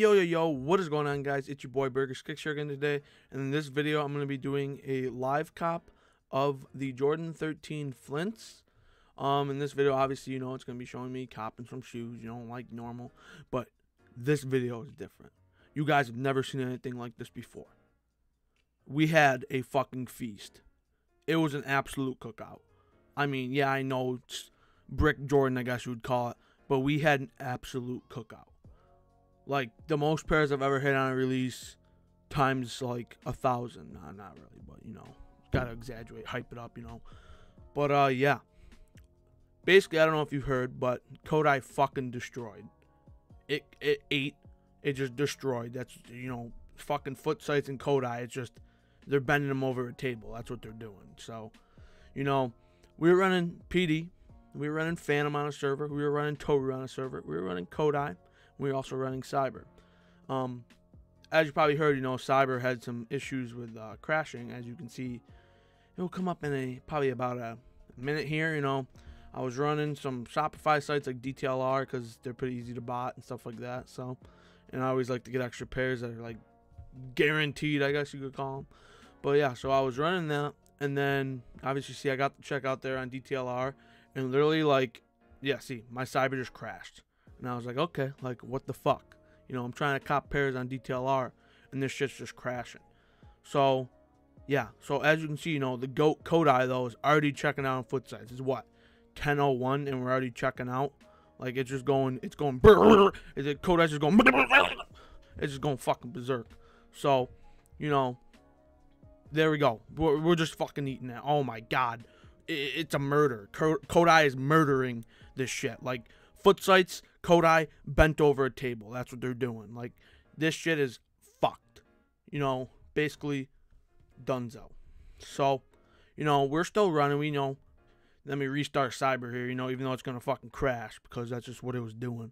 Yo, what is going on, guys? It's your boy Burger Skicks here again today, and in this video I'm going to be doing a live cop of the Jordan 13 Flints. In this video, obviously, it's going to be showing me copping some shoes, like normal, but this video is different. You guys have never seen anything like this before. We had a fucking feast. It was an absolute cookout. I mean, yeah, I know it's brick Jordan, I guess you would call it, but we had an absolute cookout. Like, the most pairs I've ever hit on a release times, like, 1,000. Nah, not really, but, gotta exaggerate, hype it up, But, yeah. Basically, I don't know if you've heard, but Kodai fucking destroyed. It ate. It just destroyed. That's, fucking foot sites and Kodai. It's just, they're bending them over a table. That's what they're doing. So, we were running PD. We were running Phantom on a server. We were running Toru on a server. We were running Kodai. We were also running Cyber. As you probably heard, Cyber had some issues with crashing. As you can see, it will come up in probably about a minute here. I was running some Shopify sites like DTLR because they're pretty easy to bot and stuff like that. So, and I always like to get extra pairs that are like guaranteed, I guess you could call them. But yeah, so I was running that, and then obviously, see, I got the check out there on DTLR, and literally, like, yeah, see, my Cyber just crashed. And I was like, okay, like, what the fuck? I'm trying to cop pairs on DTLR, and this shit's just crashing. So, yeah. So, as you can see, the GOAT Kodai, though, is already checking out on foot sites. It's what? 10:01, and we're already checking out? Like, it's just going, Kodai's just going, it's just going fucking berserk. So, there we go. We're just fucking eating that. Oh, my God. It's a murder. Kodai is murdering this shit. Like, foot sites, Kodai bent over a table. That's what they're doing. Like, this shit is fucked. Basically donezo. So, we're still running. We know. Let me restart Cyber here, even though it's going to fucking crash because that's just what it was doing.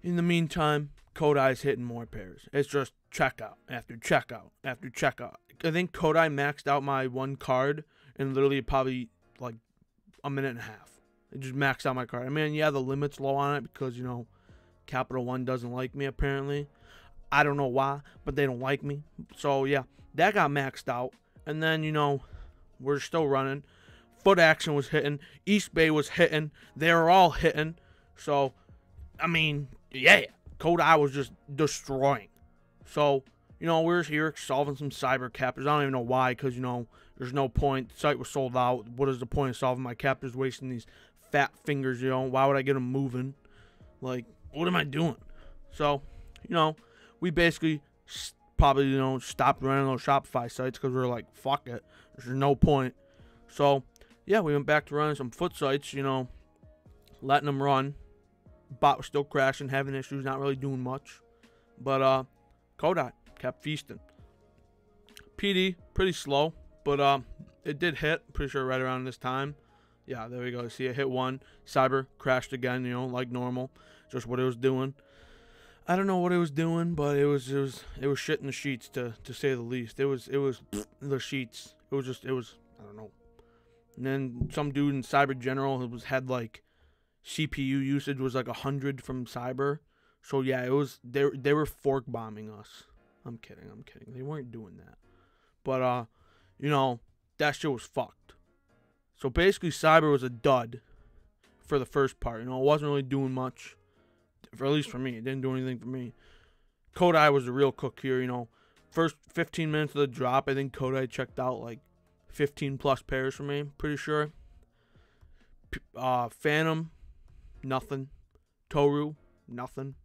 In the meantime, Kodai's hitting more pairs. It's just checkout after checkout after checkout. I think Kodai maxed out my one card in literally probably like a minute and a half. It just maxed out my card. I mean, yeah, the limit's low on it because, Capital One doesn't like me, apparently. I don't know why, but they don't like me. So, yeah, that got maxed out. And then, we're still running. Foot Action was hitting. East Bay was hitting. They were all hitting. So, I mean, yeah, Kodai was just destroying. So, we're here solving some Cyber captors. I don't even know why because, there's no point. The site was sold out. What is the point of solving my captors, wasting these fat fingers, why would I get them moving? Like, what am I doing? So, we basically probably, stopped running those Shopify sites because we were like, fuck it. There's no point. So, yeah, we went back to running some foot sites, letting them run. Bot was still crashing, having issues, not really doing much. But, Kodai kept feasting. PD, pretty slow, but, it did hit, pretty sure right around this time. Yeah, there we go. See, it hit one. Cyber crashed again, like normal. Just what it was doing. I don't know what it was doing, but it was shit in the sheets to say the least. It was the sheets. It was I don't know. And then some dude in Cyber General had like CPU usage was like 100 from Cyber. So yeah, it was they were fork bombing us. I'm kidding. They weren't doing that. But that shit was fucked. So basically, Cyber was a dud for the first part. It wasn't really doing much, at least for me. It didn't do anything for me. Kodai was the real cook here. First 15 minutes of the drop, I think Kodai checked out like 15 plus pairs for me. Pretty sure. Phantom, nothing. Toru, nothing.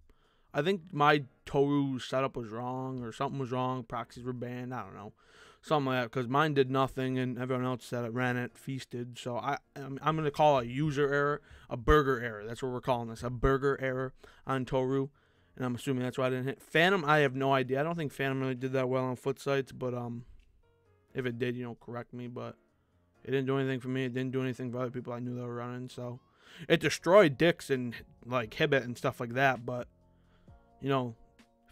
I think my Toru setup was wrong or something was wrong. Proxies were banned. I don't know. Something like that, because mine did nothing and everyone else said it ran it, feasted. So I'm going to call it a user error, a burger error. That's what we're calling this, a burger error on Toru. And I'm assuming that's why I didn't hit. Phantom, I have no idea. I don't think Phantom really did that well on foot sites, but if it did, correct me. But it didn't do anything for me. It didn't do anything for other people I knew they were running. So it destroyed dicks and like Hibbit and stuff like that. But,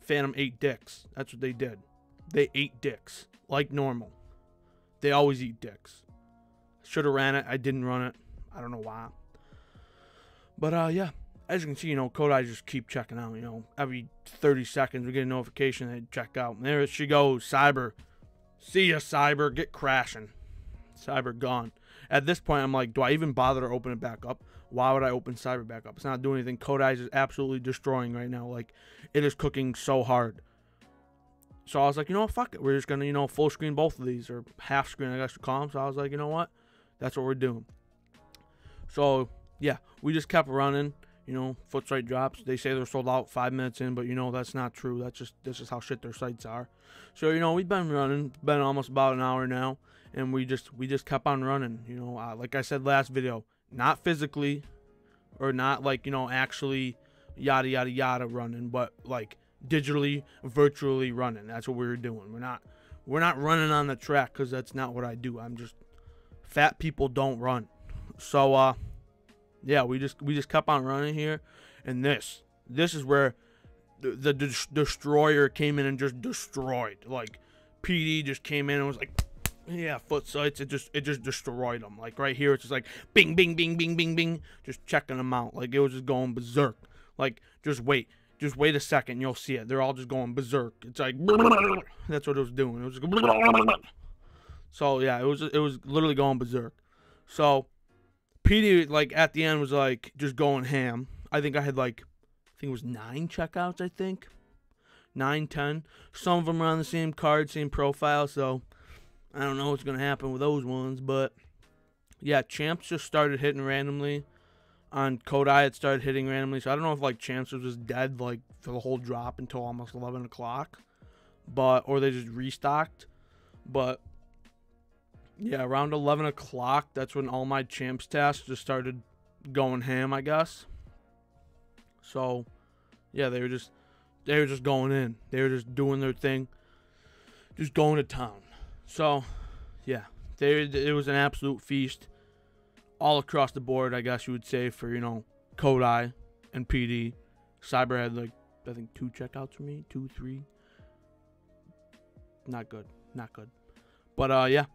Phantom ate dicks. That's what they did. They ate dicks. Like normal. They always eat dicks. Should have ran it. I didn't run it. I don't know why. But, yeah. as you can see, Kodai just keep checking out. Every 30 seconds we get a notification they check out. And there she goes, Cyber. See ya, Cyber. Get crashing. Cyber gone. At this point, I'm like, do I even bother to open it back up? Why would I open Cyber back up? It's not doing anything. Kodai is absolutely destroying right now. Like, it is cooking so hard. So I was like, fuck it. We're just going to, full screen both of these, or half screen, I guess you call them. So I was like, you know what? That's what we're doing. So, yeah, we just kept running. Foot site drops. They say they're sold out 5 minutes in, but that's not true. This is how shit their sites are. So we've been running, been almost about an hour now, and we just kept on running. Like I said last video, not physically, or not like actually yada yada yada running, but like digitally, virtually running. That's what we were doing. We're not running on the track, because that's not what I do. Fat people don't run. So yeah, we just kept on running here, and this is where the destroyer came in and just destroyed. Like, PD just came in and was like, yeah, foot sites. It just destroyed them. Like right here, it's just like bing, bing, bing, bing, bing, bing, just checking them out. Like, it was just going berserk. Like, just wait a second, you'll see it. They're all just going berserk. It's like that's what it was doing. It was just, so yeah, it was literally going berserk. So PD, like, at the end was like just going ham. I think it was 9 checkouts, I think. 9, 10. Some of them are on the same card, same profile, so I don't know what's going to happen with those ones. But yeah, Champs just started hitting randomly. On Kodai, it started hitting randomly. So I don't know if like Champs was just dead like for the whole drop until almost 11 o'clock. Or they just restocked. But yeah, around 11 o'clock, that's when all my Champs tasks just started going ham, I guess. So yeah, they were just going in. They were just doing their thing, just going to town. So yeah, it was an absolute feast all across the board, I guess you would say, for Kodai and PD. Cyber had like, I think 2 checkouts for me, 2, 3. Not good. But yeah,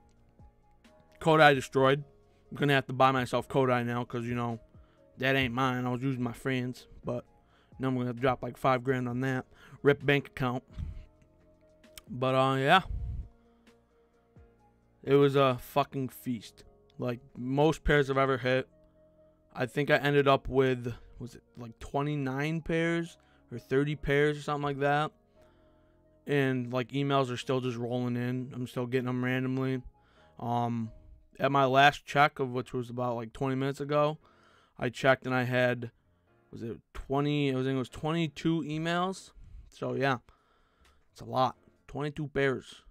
Kodai destroyed. I'm gonna have to buy myself Kodai now, because that ain't mine. I was using my friends, but now I'm gonna have to drop like $5 grand on that. Rip bank account. But yeah, it was a fucking feast. Like, most pairs I've ever hit. I think I ended up with, was it like 29 pairs or 30 pairs or something like that. And like, emails are still just rolling in. I'm still getting them randomly. At my last check, of which was about like 20 minutes ago, I checked and I had, was it 20? I think it was 22 emails. So yeah, it's a lot. 22 pairs.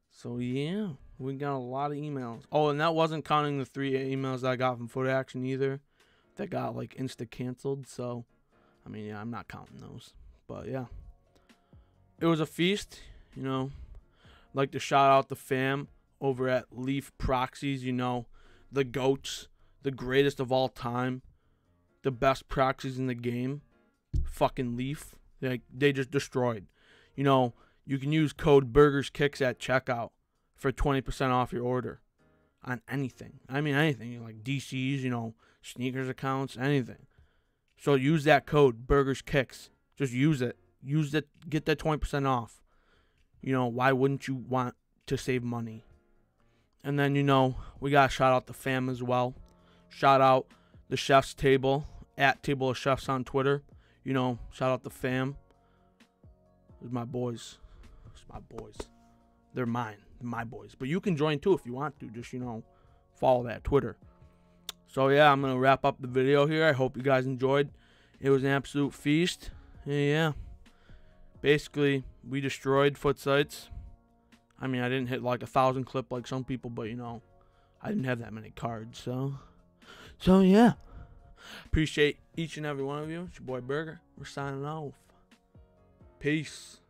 So yeah, we got a lot of emails. Oh, and that wasn't counting the 3 emails that I got from Foot Action either, that got like insta canceled. So I mean, yeah, I'm not counting those. But yeah, it was a feast. I'd like to shout out the fam over at Leaf Proxies. The GOATs, the greatest of all time, the best proxies in the game. Fucking Leaf. They just destroyed. You can use code BurgersKicks at checkout for 20% off your order on anything. I mean, anything. Like DCs, sneakers accounts, anything. So use that code BurgersKicks. Just use it. Use it. Get that 20% off. Why wouldn't you want to save money? And then, we got to shout out the fam as well. Shout out the Chef's Table, at Table of Chefs on Twitter. Shout out the fam. Those are my boys. My boys, they're mine, my boys. But you can join too if you want to. Just follow that Twitter. So yeah, I'm gonna wrap up the video here. I hope you guys enjoyed. It was an absolute feast. Yeah, basically we destroyed Foot Sites. I mean, I didn't hit like 1,000 clip like some people, but I didn't have that many cards. So yeah, appreciate each and every one of you. It's your boy Burger. We're signing off. Peace.